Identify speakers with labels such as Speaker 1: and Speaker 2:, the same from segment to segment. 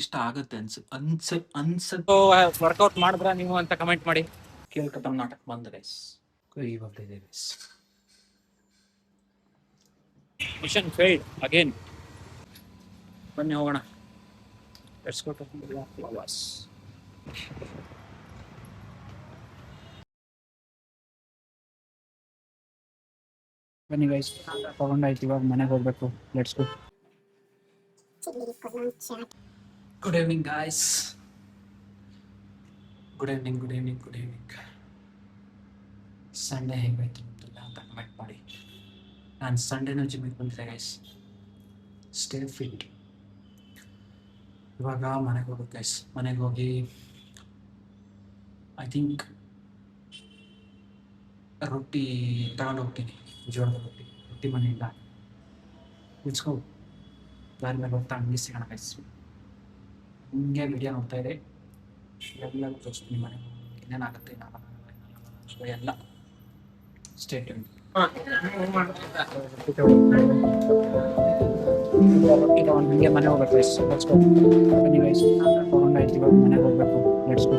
Speaker 1: ಇಷ್ಟ ಆಗುತ್ತೆ ಅನ್ಸತ್
Speaker 2: ವರ್ಕೌಟ್ ಮಾಡಿದ್ರ ನೀವು ಅಂತ ಕಮೆಂಟ್ ಮಾಡಿ.
Speaker 1: ಕೇಳ್ಕತ್ತ ನಾಟಕ ಬಂದ ಗೈಸ್. ಇವಾಗ ಇದೆ ಗೈಸ್.
Speaker 2: Mission failed again. ಬನ್ನಿ ಹೋಗೋಣ. Let's go to flowers. ಬನ್ನಿ ಗೈಸ್, ತಗೊಂಡಾಯ್ತು, ಇವಾಗ ಮನೆಗೆ ಹೋಗ್ಬೇಕು. Let's go.
Speaker 1: Good evening guys. Good evening. Sunday ಹೇಗಾಯ್ತು ಅಂತ ಕಮೆಂಟ್ ಮಾಡಿ. ನಾನು ಸಂಡೇನೂ ಜಿಮ್ಮಿಗೆ ಬಂದಿದ್ದೆ ಗೈಸ್. Stay fit. ಇವಾಗ ಮನೆಗೆ ಹೋಗ್ಬೇಕು ಗೈಸ್. ಮನೆಗೆ ಹೋಗಿ ಐ ಥಿಂಕ್ ರೊಟ್ಟಿ ತಗೊಂಡು ಹೋಗ್ತೀನಿ. ಜೋಳದ ರೊಟ್ಟಿ ಮನೆಯಿಂದ. ಇಟ್ಸ್ಕೊ ದಾರಿ ಮೇಲೆ ಹೋಗ್ತಾ ಹಂಗೆ ಸಿಗೋಣ ಗೈಸ್. ಹಿಂಗೆ ವಿಡಿಯೋ ನೋಡ್ತಾ ಇದೆ, ಎಲ್ಲ ತೋರಿಸ್ತೀನಿ ಮನೆಗೆ ಇನ್ನೇನಾಗುತ್ತೆ ಎಲ್ಲ. Stay tuned.
Speaker 2: ರೊಟ್ಟಿ ತಗೊಂಡು ಹಂಗೆ ಮನೆ ಹೋಗ್ಬೇಕು ಗೈಸ್. ಲೆಟ್ಸ್ ಗೋ. ಬನ್ನಿ ಗೈಸ್, ತಗೊಂಡಾಯ್ತು, ಇವಾಗ ಮನೆಗೆ ಹೋಗ್ಬೇಕು. Let's go.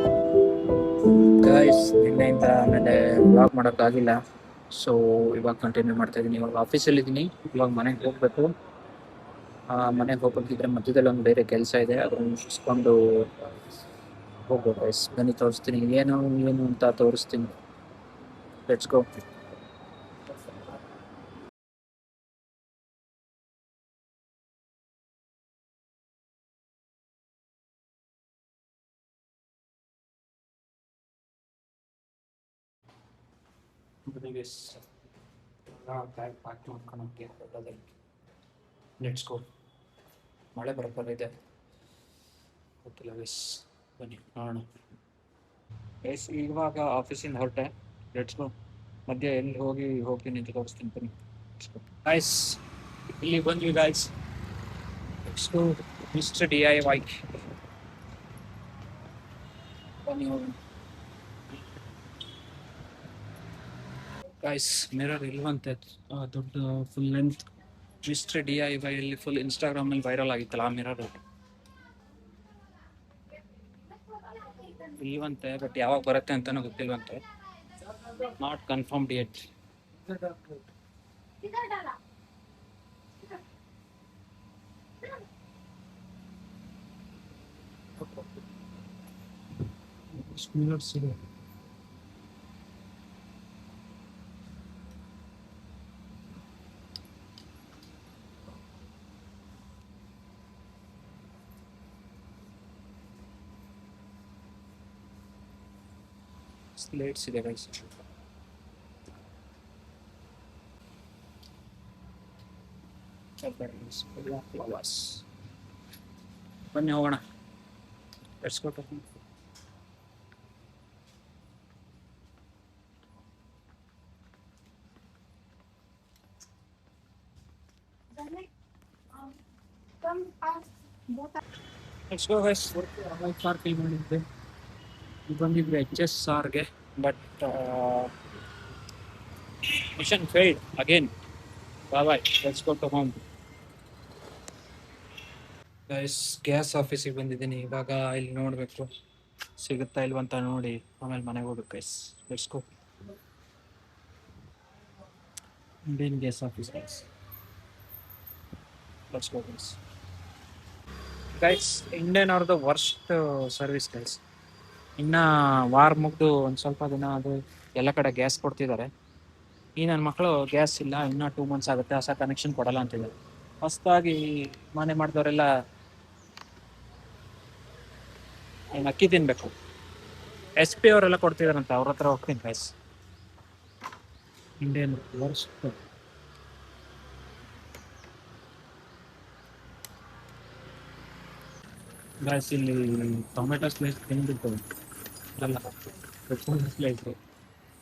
Speaker 2: ಗೈಸ್, ನಿನ್ನೆಯಿಂದ ಆಮೇಲೆ ವ್ಲಾಗ್ ಮಾಡೋಕ್ಕಾಗಿಲ್ಲ, ಸೊ ಇವಾಗ ಕಂಟಿನ್ಯೂ ಮಾಡ್ತಾ ಇದ್ದೀನಿ. ಇವಾಗ ಆಫೀಸಲ್ಲಿದ್ದೀನಿ, ಇವಾಗ ಮನೆಗೆ ಹೋಗ್ಬೇಕು. ಮನೆಗೆ ಹೋಗ್ಬೇಕಿದ್ರೆ ಮಧ್ಯದಲ್ಲಿ ಒಂದು ಬೇರೆ ಕೆಲಸ ಇದೆ, ಅದನ್ನು ಮುಗಿಸ್ಕೊಂಡು ಹೋಗ್ಬೇಕು ಗೈಸ್. ಬನ್ನಿ ತೋರಿಸ್ತೀನಿ ಏನು ಅಂತ ತೋರಿಸ್ತೀನಿ. Let's go.
Speaker 1: ಬ್ಯಾಗ್ ಪ್ಯಾಕ್ ಮಾಡ್ಕೊಳಕ್ಕೆ ಹೊರಡೋದಕ್ಕೆ. Let's go. ಮಳೆ ಬರೋಬ್ಬರಿದೆ, ಗೊತ್ತಿಲ್ಲ ಗೈಸ್. ಬನ್ನಿ ನೋಡೋಣ ಗೈಸ್. ಇವಾಗ ಆಫೀಸಿಂದ ಹೊರಟೆ. Let's go. ಮಧ್ಯೆ ಎಲ್ಲಿ ಹೋಗ್ತೀನಿ ಅಂತ ತೋರಿಸ್ತೀನಿ ಬನ್ನಿ.
Speaker 2: ಗೈಸ್, ಇಲ್ಲಿ ಬಂದ್ವಿ guys. Let's go mister DIY. ಬನ್ನಿ ಹೋಗೋಣ ಗೈಸ್. ಮಿರರ್ ಇಲ್ವಂತೆ, ದೊಡ್ಡ ಫುಲ್ ಲೆಂತ್. ಮಿಸ್ಟರ್ DIY ಅಲ್ಲಿ ಫುಲ್ ಇನ್ಸ್ಟಾಗ್ರಾಮಲ್ಲಿ ವೈರಲ್ ಆಗಿತ್ತಲ್ಲ ಆ ಮಿರರ್ ಇಲ್ವಂತೆ. ಬಟ್ ಯಾವಾಗ ಬರುತ್ತೆ ಅಂತಾನೂ ಗೊತ್ತಿಲ್ವಂತೆ. Not confirmed yet. ಮಿರರ್ಸ್ ಇದೆ. ಸ್ಲೇಟ್ಸ್ ಇದೆ ಗೈಸ್. ಫ್ಲವರ್ಸ್. ಬನ್ನಿ ಹೋಗೋಣ. Let's go to let's go guys. Park ಇಲ್ಲಿ ಮಾಡಿದ್ದೆ. ಬಂದಿದ್ವಿ HSRಗೆ, but mission failed again. Bye. Let's go to home. Guys, gas ಆಫೀಸಿಗೆ ಬಂದಿದ್ದೀನಿ. ಇವಾಗ ಇಲ್ಲಿ ನೋಡಬೇಕು ಸಿಗುತ್ತಾ ಇಲ್ವಂತ ನೋಡಿ ಆಮೇಲೆ ಮನೆಗೆ ಹೋಗ್ಬೇಕು guys. Let's go. Indian gas office guys. Let's go guys. Guys, Indian ಅವ್ರದ್ದು ವರ್ಸ್ಟ್ ಸರ್ವಿಸ್ ಗೈಸ್. ಇನ್ನು ವಾರ ಮುಗಿದು ಒಂದು ಸ್ವಲ್ಪ ದಿನ ಅದು ಎಲ್ಲ ಕಡೆ ಗ್ಯಾಸ್ ಕೊಡ್ತಿದ್ದಾರೆ. ಈ ನನ್ನ ಮಕ್ಕಳು ಗ್ಯಾಸ್ ಇಲ್ಲ, ಇನ್ನೂ 2 months ಆಗುತ್ತೆ, ಹೊಸ ಕನೆಕ್ಷನ್ ಕೊಡಲ್ಲ ಅಂತಿದ್ದಾರೆ. ಹೊಸದಾಗಿ ಮನೆ ಮಾಡಿದವರೆಲ್ಲ ಏನು ಅಕ್ಕಿ ತಿನ್ಬೇಕು. SP ಅವರೆಲ್ಲ ಕೊಡ್ತಿದಾರಂತ, ಅವ್ರ ಹತ್ರ ಹೋಗ್ತೀನಿ ಗೈಸ್. Indian worst. ಗೈಸ್, ಇಲ್ಲಿ ಟೊಮೆಟೊ ಸ್ಲೈಸ್ ತಿಂದ್ಬಿಟ್ಟು ಅಲ್ಲ ಸ್ಲೈಸ್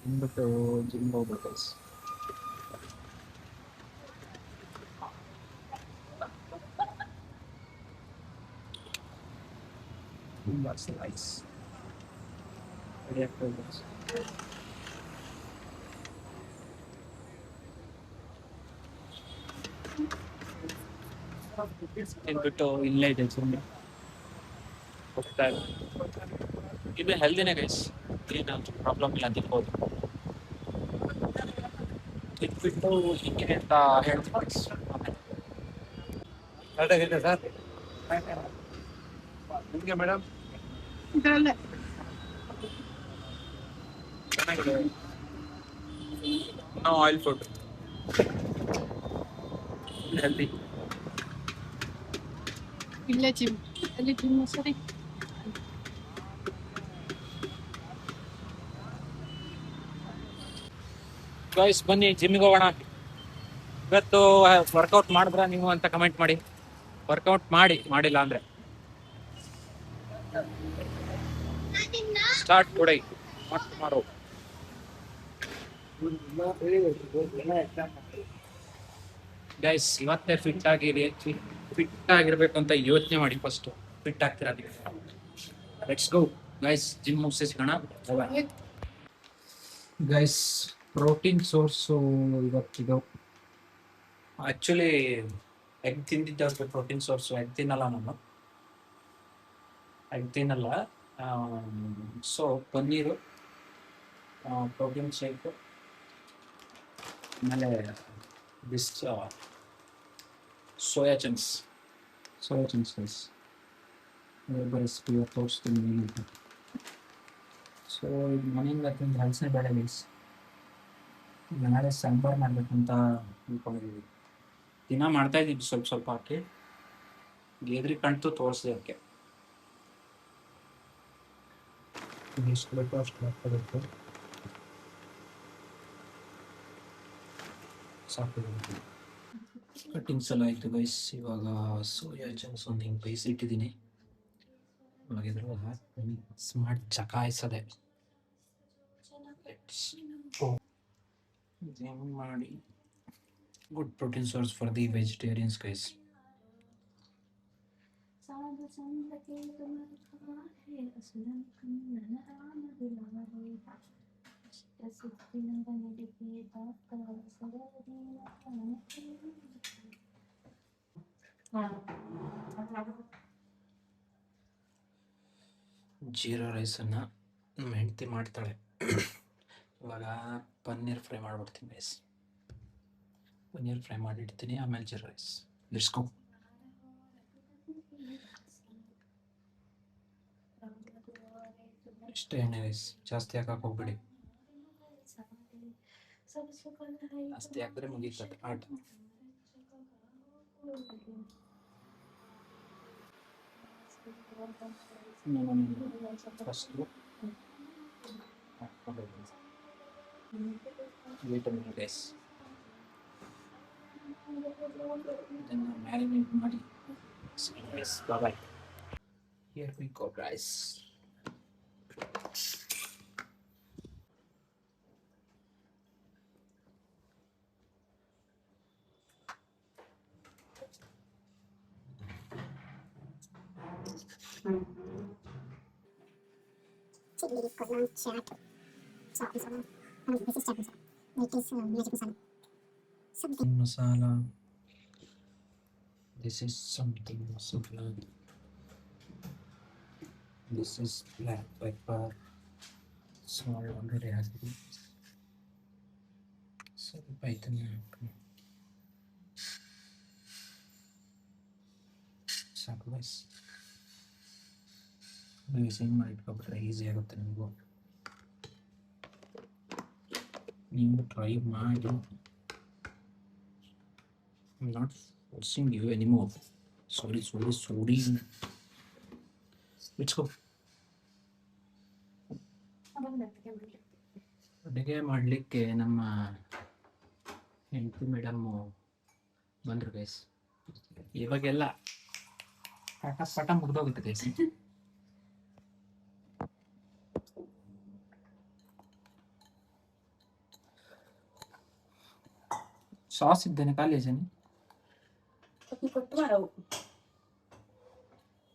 Speaker 2: ತಿಂದ್ಬಿಟ್ಟು ಜಿಮ್ ಹೋಗ್ಬೇಕು ಗೈಸ್. ತುಂಬ ಸ್ಲೈಸ್ ತಿಂದ್ಬಿಟ್ಟು ಇಲ್ಲೇ ಇದೆ ಸುಮ್ಮನೆ.
Speaker 1: ಹೋಗ್ತಾ ಇದೆ. ಇದು ಹೆಲ್ದಿನೇ ಗೈಸ್, ಏನು ಪ್ರಾಬ್ಲಮ್ ಇಲ್ಲ ತಿನ್ಬೋದು. ಇಟ್ಬಿಟ್ಟು ಹಿಂಗೆ ಅಂತ ಹೇಳ್ತೀನಿ guys.
Speaker 3: ಕರೆಕ್ಟಾಗಿದೆ ಸರ್ ನಿಮಗೆ ಮೇಡಮ್
Speaker 4: ಇದರಲ್ಲೇ
Speaker 1: ಚೆನ್ನಾಗಿದೆ. No oil food, healthy.
Speaker 4: ಇಲ್ಲೇ ಜಿಮ್, ಅಲ್ಲಿ ಜಿಮ್ ಸರಿ.
Speaker 1: ಗಾಯ್ಸ್ ಬನ್ನಿ ಜಿಮ್ಮಿಗೆ ಹೋಗೋಣ. ಇವತ್ತು ವರ್ಕೌಟ್ ಮಾಡಿದ್ರ ನೀವು ಅಂತ ಕಮೆಂಟ್ ಮಾಡಿ. ವರ್ಕೌಟ್ ಮಾಡಿಲ್ಲ ಅಂದ್ರೆ start today, not tomorrow. Guys ಇವತ್ತೇ ಫಿಟ್ ಆಗಿರ್ಬೇಕು ಅಂತ ಯೋಚನೆ ಮಾಡಿ. ಫಸ್ಟ್ ಫಿಟ್ ಆಗ್ತೀರಾ ನೀವು. ಲೆಟ್ಸ್ ಗೋ ಗೈಸ್, ಜಿಮ್ ಮುಗಿಸಿ ಸಿಗೋಣ. ಗೈಸ್ ಪ್ರೋಟೀನ್ ಸೋರ್ಸು ಇವತ್ತಿದು ಆ್ಯಕ್ಚುಲಿ ಎಗ್ ತಿಂದಿದ್ದವ್ರಿಗೆ ಪ್ರೋಟೀನ್ ಸೋರ್ಸು. ಎಗ್ ತಿನ್ನಲ್ಲ ನಾನು, ಎಗ್ ತಿನ್ನಲ್ಲ. ಸೊ ಪನ್ನೀರು, ಪ್ರೋಟೀನ್ ಶೇಕು, ಆಮೇಲೆ this soya chunks guys. Recipe ತೋರಿಸ್ತೀನಿ ಅಂತ. ಸೊ ಇದು ಮನೆಯಿಂದ ತಿಂದು ಹಲಸಿನ ಬೇಳೆ ಗೈಸ್. ಈಗ ನಾಳೆ ಸಾಂಬಾರು ಮಾಡಬೇಕಂತ ಅಂದ್ಕೊಂಡಿದ್ದೀವಿ. ದಿನ ಮಾಡ್ತಾಯಿದ್ದೀವಿ ಸ್ವಲ್ಪ ಸ್ವಲ್ಪ ಹಾಕಿ. ಗೆದ್ರಿ ಕಣ್ತು ತೋರಿಸಿದೆ ಅದಕ್ಕೆ. ಎಷ್ಟು ಬೇಕೋ ಅಷ್ಟು ಹಾಕೋಬೇಕು. ಸಾಕು. ಕಟ್ಟಿಂಗ್ಸ್ ಎಲ್ಲ ಆಯಿತು ಗೈಸ್. ಇವಾಗ ಸೋಯಾ ಚಂಕ್ಸ್ ಒಂದು ಹಿಂಗೆ ಬೇಯಿಸಿಟ್ಟಿದ್ದೀನಿ. ಇವಾಗ ಇದ್ರಲ್ಲಿ ಹಾಕ್ತೀನಿ ಸ್ಮಾರ್ಟ್ ಚಕಾಯಿಸದೆ ಮಾಡಿ. Good protein source for the vegetarians guys. Jeera ರೈಸನ್ನು ನಮ್ಮ ಹೆಂಡತಿ ಮಾಡ್ತಾಳೆ. ಇವಾಗ ಪನ್ನೀರ್ ಫ್ರೈ ಮಾಡಿಬಿಡ್ತೀನಿ ಗೈಸ್. ಪನ್ನೀರ್ ಫ್ರೈ ಮಾಡಿಡ್ತೀನಿ, ಆಮೇಲೆ ಜೀರಾ ರೈಸ್. Let's go. ಇಷ್ಟೇ ಎಣ್ಣೆ ರೈಸ್, ಜಾಸ್ತಿ ಹಾಕಕ್ಕೆ ಹೋಗ್ಬೇಡಿ. ಜಾಸ್ತಿ ಹಾಕಿದ್ರೆ ಮುಗೀತದೆ ಆಟ. ಫಸ್ಟು ವಿಟಮಿನ್ ರೈಸ್, ಇದನ್ನು ಮ್ಯಾರಿನೇಟ್ ಮಾಡಿ. Bye. Here we go guys. Masala. This is something masala. This is black pepper. Small already has been. ಸ್ವಲ್ಪ ಇದನ್ನ ಸಾಕು ಗೈಸ್. ನೀವು ಸೇಮ್ ಮಾಡಿ ಇಟ್ಕೊಬಿಟ್ರೆ ಈಸಿ ಆಗುತ್ತೆ ನಿಮಗೂ. ನೀವು ಟ್ರೈ ಮಾಡಿ. I'm not forcing you anymore. Sorry. Let's go. ಅಡುಗೆ ಮಾಡಲಿಕ್ಕೆ ನಮ್ಮ ಹೆಂಡತಿ ಮೇಡಮ್ಮು ಬಂದರು ಗೈಸ್. ಇವಾಗೆಲ್ಲ ಪಟ ಮುಗ್ದೋಗುತ್ತೆ ಗೈಸ್. ಸಾಸ್ ಇದ್ದೇನೆ ಕಾಲೇಜನಿ
Speaker 4: ಕೊಟ್ಟು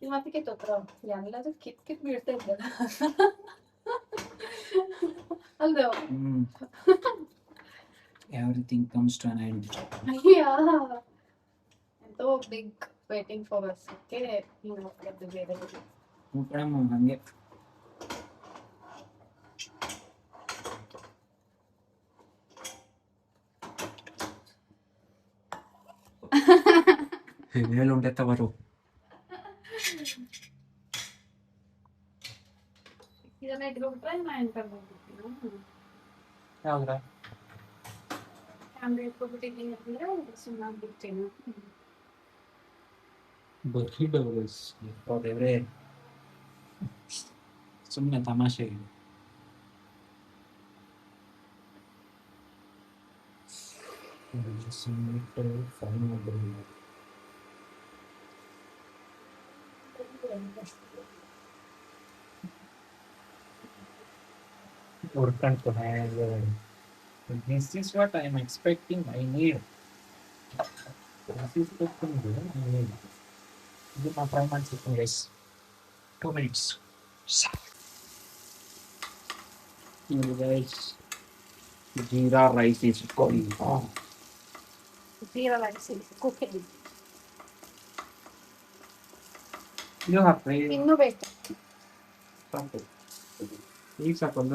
Speaker 4: ಇವತ್ತಿಗೆ ತೊತ್ರ ಎಲ್ಲದು ಕಿತ್ ಬೀಳ್ತಾ ಇದ್ದಲ್ಲ ಅಲ್ದು.
Speaker 1: Everything comes to an end.
Speaker 4: ಎಂತೋ big waiting for us. Okay ನೀವು ಅದು ಬೇರೆ
Speaker 2: ಹಂಗೆ ಹೇಳುಂಡೆ ತವರು
Speaker 4: ಇದನ್ನ ಇಟ್ಕೊಂಡ್ಬಿಟ್ರೆ ನಾನು ಕರ್ಕೊಂಡ್ಬಿಡ್ತೀನಿ.
Speaker 2: ಯಾವ್ದ್ರ
Speaker 4: ಕ್ಯಾಮ್ರಾ ಇಟ್ಕೊಂಡ್ಬಿಟ್ಟಿದ್ದೀನಿ ಅಂದ್ರೆ ಸುಮ್ಮನೆ ಬಿಡ್ತೀನಿ.
Speaker 2: ದೇವ್ರೆ ಸುಮ್ಮನೆ ತಮಾಷೆ ಹುಡ್ಕಂತು This is what I am expecting. I need. This is the thing I need. This is my prime chicken, guys. 2 minutes. Here, guys. Jeera rice is going on.
Speaker 4: Zero rice is cooking.
Speaker 2: You have prayed
Speaker 4: ಇನ್ನೂ ಬೇಕು.
Speaker 2: something. ಈಗ ಸಾಕೊಂಡ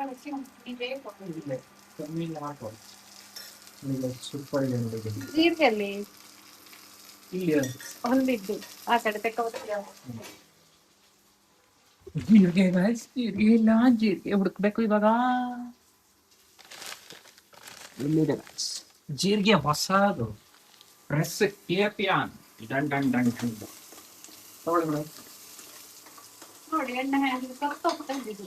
Speaker 4: ಈಗ
Speaker 2: ಕಮ್ಮಿ ಹಾಕೋ super
Speaker 4: ಜೀರಿಗೆಲ್ಲಿ
Speaker 2: ಇಲ್ಲಿ
Speaker 4: ಹೊಂದಿದ್ದು ಆ ಕಡೆ ತೆಕ್ಕೋತಿದ್ದೆ.
Speaker 2: ಜೀರಿಗೆ ಜೀರಿಗೆ ಇಲ್ಲ ಜೀರಿಗೆ ಹುಡುಕ್ಬೇಕು ಇವಾಗ ಇಲ್ಲಿದೆ ಜೀರಿಗೆ ಹೊಸದು ಪ್ರೆಸ್ ಕೇಪಿಯಾನ್ ಡನ್ ಡನ್ ಡನ್ ಡನ್ ತಗೊಳ್ಳಿ ಮೇಡಮ್
Speaker 4: ನೋಡಿ ಎಣ್ಣೆ ಹಾಕಿ ಕರ್ತೋಗ್ಬಿಟ್ಟಿದ್ದು.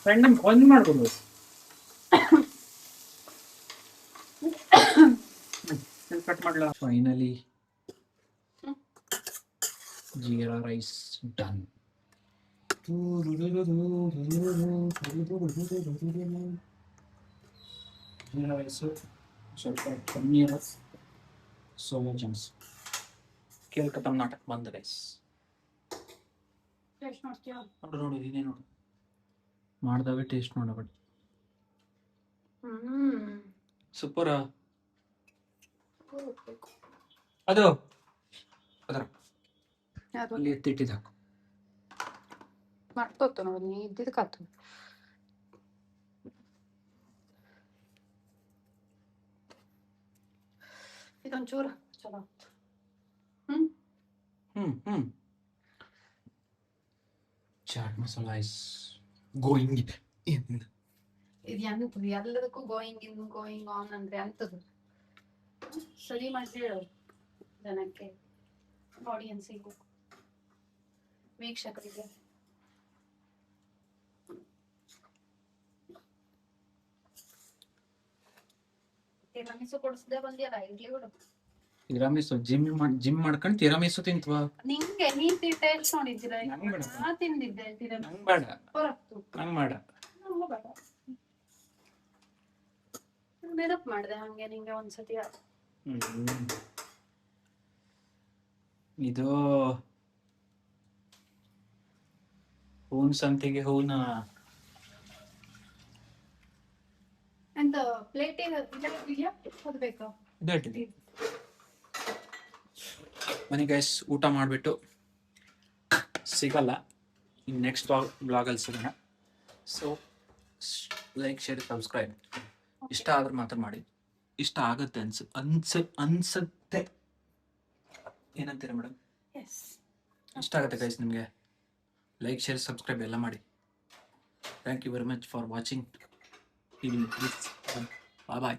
Speaker 2: ಫ್ರೆಂಡ್ ಒಂದು ಮಾಡ್ಬೋದು ಕಟ್ ಮಾಡಲ finally jeera rice done jeera rice ಸ್ವಲ್ಪ ಕಮ್ಮಿ ಸೋಮೋ ಚಮ್ಸ್ ಕೇಳ್ಕತ್ತ ನಾಟಕ ಬಂದ ರೈಸ್
Speaker 4: ಟೇಸ್ಟ್ ಮಾಡ್ತೀಯಾ?
Speaker 2: ನೋಡು ನೋಡು ಇದೇ ನೋಡು ಮಾಡ್ದಾವೆ ಟೇಸ್ಟ್ ಮಾಡಬೇಡಿ ಸೂಪರ ಅದು ಅದರ ಅಲ್ಲಿ ಎತ್ತಿಟ್ಟಿದ್ದು ಹಾಕು
Speaker 4: ಮರ್ತೋತು ನೋಡಿ ನೀ ಇದ್ದಿದ್ದಕ್ಕಾತು. ಇದೊಂಚೂರು ಚಲೋ.
Speaker 2: Chaat masala is going in
Speaker 4: ಇದು ಎಂತದು ಎಲ್ಲದಕ್ಕೂ ಗೋಯಿಂಗ್ ಆನ್ ಅಂದ್ರೆ ಅಂತದು ಸರಿ ಮಾಡಿ ಹೇಳು ಜನಕ್ಕೆ, ಆಡಿಯನ್ಸಿಗೂ, ವೀಕ್ಷಕರಿಗೆ. ತಿರಾಮಿಸು ಕೊಡಿಸ್ದೆ ಬಂದಿಯಲ್ಲ, ಇಡ್ಲಿ ಬಿಡು.
Speaker 2: ತಿರಾಮಿಸು ಜಿಮ್ ಮಾಡ್ಕೊಂಡು ತಿರಾಮಿಸು ತಿಂತ್ವಾ
Speaker 4: ನಿಂಗೆ ನೀನ್ ಟೇಸ್ಟ್ ನೋಡಿದ್ದೀರ?
Speaker 2: ನಂಗ್ ಬೇಡ.
Speaker 4: ನಾ ತಿಂದಿದ್ದೆ ತಿರಾಮಿಸು.
Speaker 2: ನಂಗೆ ಬೇಡ
Speaker 4: ಹೊರತು
Speaker 2: ನಂಗೆ ಬೇಡ
Speaker 4: ನಂಗೂ ಬೇಡ. ನೆನಪು ಮಾಡಿದೆ ಹಂಗೆ ನಿಂಗೆ ಒಂದ್ಸತಿ.
Speaker 2: ಇದು ಹೂನ್ ಸಂತಿಗೆ ಹೂನ
Speaker 4: ಎಂತ ಪ್ಲೇಟಿಗೆ ಇದೆಯಾ ಅದು ಬೇಕಾ?
Speaker 2: ಇದಾಟಿದೆ ಬನ್ನಿ ಗೈಸ್, ಊಟ ಮಾಡಿಬಿಟ್ಟು ಸಿಗಲ್ಲ ಇನ್ನು ನೆಕ್ಸ್ಟ್ ಬ್ಲಾಗಲ್ಲಿ ಸಿಗೋಣ. So like share subscribe. ಇಷ್ಟ ಆದ್ರೆ ಮಾತ್ರ ಮಾಡಿ. ಇಷ್ಟ ಆಗುತ್ತೆ ಅನ್ಸುತ್ತೆ. ಏನಂತೀರ ಮೇಡಮ್? ಇಷ್ಟ ಆಗುತ್ತೆ ಗೈಸ್ ನಿಮಗೆ? ಲೈಕ್ ಶೇರ್ ಸಬ್ಸ್ಕ್ರೈಬ್ ಎಲ್ಲ ಮಾಡಿ. Thank you very much for watching. Bye bye.